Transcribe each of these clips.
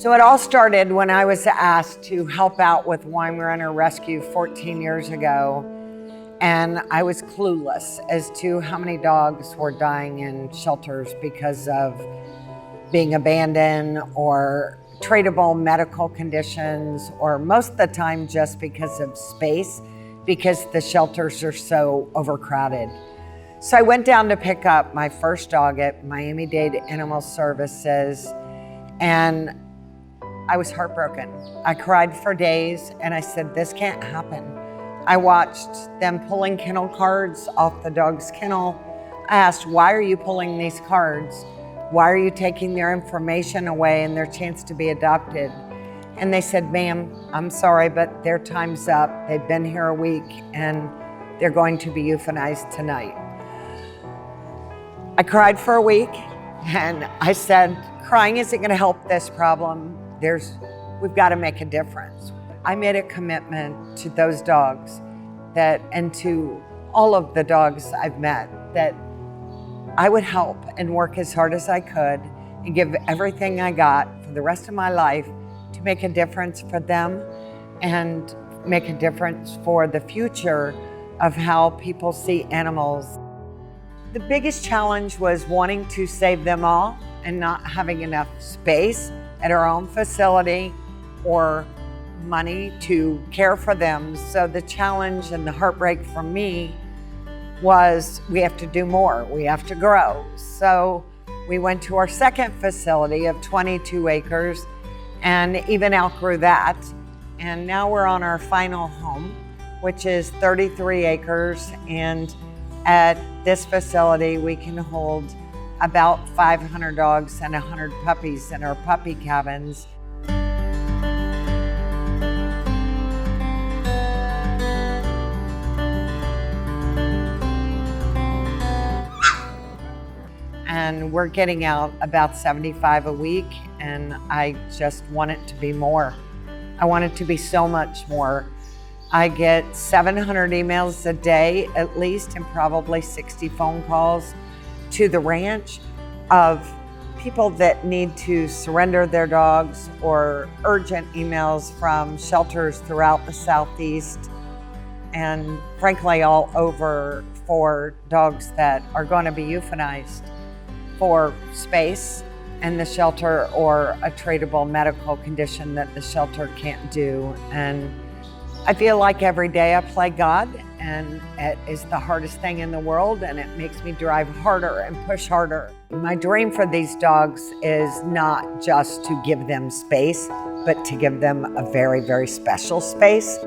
So it all started when I was asked to help out with Weimaraner Rescue 14 years ago, and I was clueless as to how many dogs were dying in shelters because of being abandoned or treatable medical conditions, or most of the time just because of space, because the shelters are so overcrowded. So I went down to pick up my first dog at Miami-Dade Animal Services, and I was heartbroken. I cried for days and I said, this can't happen. I watched them pulling kennel cards off the dog's kennel. I asked, why are you pulling these cards? Why are you taking their information away and their chance to be adopted? And they said, ma'am, I'm sorry, but their time's up. They've been here a week and they're going to be euthanized tonight. I cried for a week and I said, crying isn't gonna help this problem. We've got to make a difference. I made a commitment to those dogs and to all of the dogs I've met, that I would help and work as hard as I could and give everything I got for the rest of my life to make a difference for them and make a difference for the future of how people see animals. The biggest challenge was wanting to save them all and not having enough space at our own facility or money to care for them. So the challenge and the heartbreak for me was we have to do more, we have to grow. So we went to our second facility of 22 acres and even outgrew that. And now we're on our final home, which is 33 acres. And at this facility, we can hold about 500 dogs and 100 puppies in our puppy cabins. And we're getting out about 75 a week, and I just want it to be more. I want it to be so much more. I get 700 emails a day at least, and probably 60 phone calls to the ranch of people that need to surrender their dogs, or urgent emails from shelters throughout the Southeast and frankly all over, for dogs that are going to be euthanized for space in the shelter or a treatable medical condition that the shelter can't do. And I feel like every day I play God, and it is the hardest thing in the world, and it makes me drive harder and push harder. My dream for these dogs is not just to give them space, but to give them a very, very special space.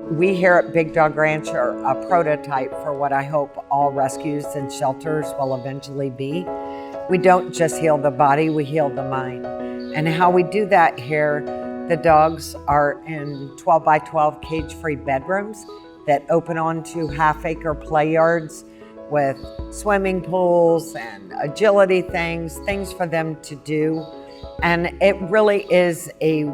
We here at Big Dog Ranch are a prototype for what I hope all rescues and shelters will eventually be. We don't just heal the body, we heal the mind. And how we do that here, the dogs are in 12 by 12 cage-free bedrooms that open onto half-acre play yards with swimming pools and agility things for them to do. And it really is a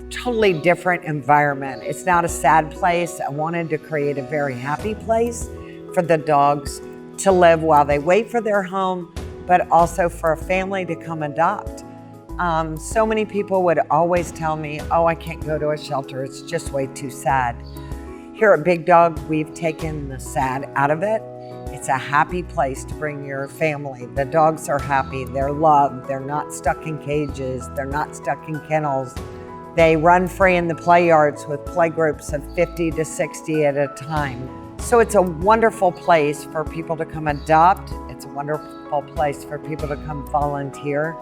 totally different environment. It's not a sad place. I wanted to create a very happy place for the dogs to live while they wait for their home, but also for a family to come adopt. So many people would always tell me, oh, I can't go to a shelter, it's just way too sad. Here at Big Dog, we've taken the sad out of it. It's a happy place to bring your family. The dogs are happy, they're loved, they're not stuck in cages, they're not stuck in kennels. They run free in the play yards with play groups of 50 to 60 at a time. So it's a wonderful place for people to come adopt. It's a wonderful place for people to come volunteer.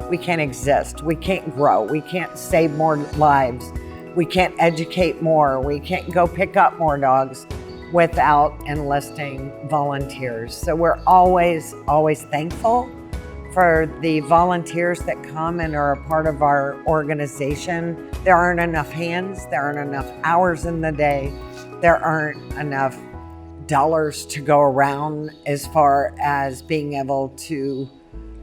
We can't exist, we can't grow, we can't save more lives, we can't educate more, we can't go pick up more dogs without enlisting volunteers. So we're always thankful for the volunteers that come and are a part of our organization. There aren't enough hands, there aren't enough hours in the day, there aren't enough dollars to go around as far as being able to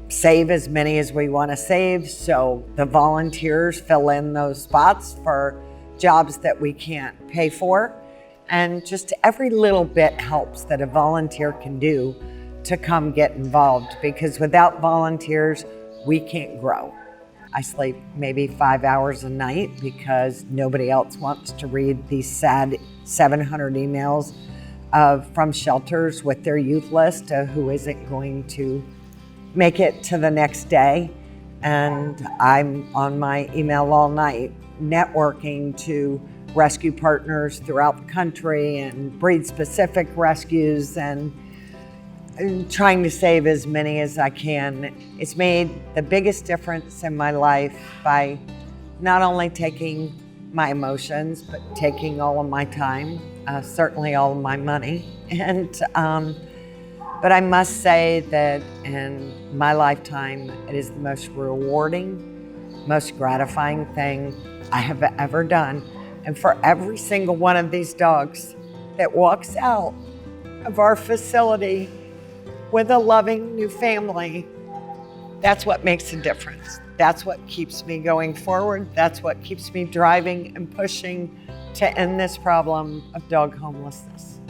save as many as we want to save. So the volunteers fill in those spots for jobs that we can't pay for. And just every little bit helps that a volunteer can do to come get involved, because without volunteers, we can't grow. I sleep maybe 5 hours a night because nobody else wants to read these sad 700 emails from shelters with their youth list of who isn't going to make it to the next day. And I'm on my email all night, networking to rescue partners throughout the country and breed-specific rescues and trying to save as many as I can. It's made the biggest difference in my life by not only taking my emotions, but taking all of my time, certainly all of my money. But I must say that in my lifetime, it is the most rewarding, most gratifying thing I have ever done. And for every single one of these dogs that walks out of our facility with a loving new family, that's what makes a difference. That's what keeps me going forward. That's what keeps me driving and pushing to end this problem of dog homelessness.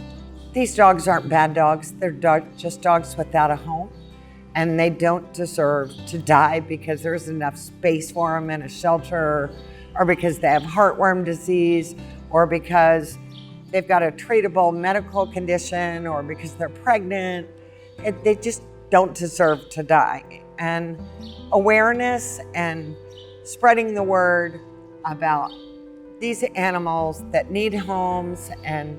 These dogs aren't bad dogs. They're just dogs without a home, and they don't deserve to die because there's enough space for them in a shelter, or because they have heartworm disease, or because they've got a treatable medical condition, or because they're pregnant. They just don't deserve to die. And awareness and spreading the word about these animals that need homes and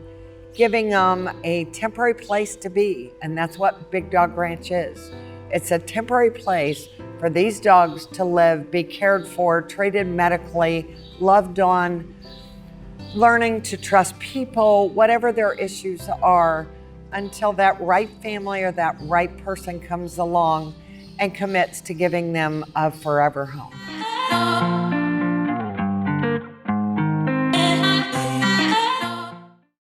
giving them a temporary place to be. And that's what Big Dog Ranch is. It's a temporary place for these dogs to live, be cared for, treated medically, loved on, learning to trust people, whatever their issues are, until that right family or that right person comes along and commits to giving them a forever home.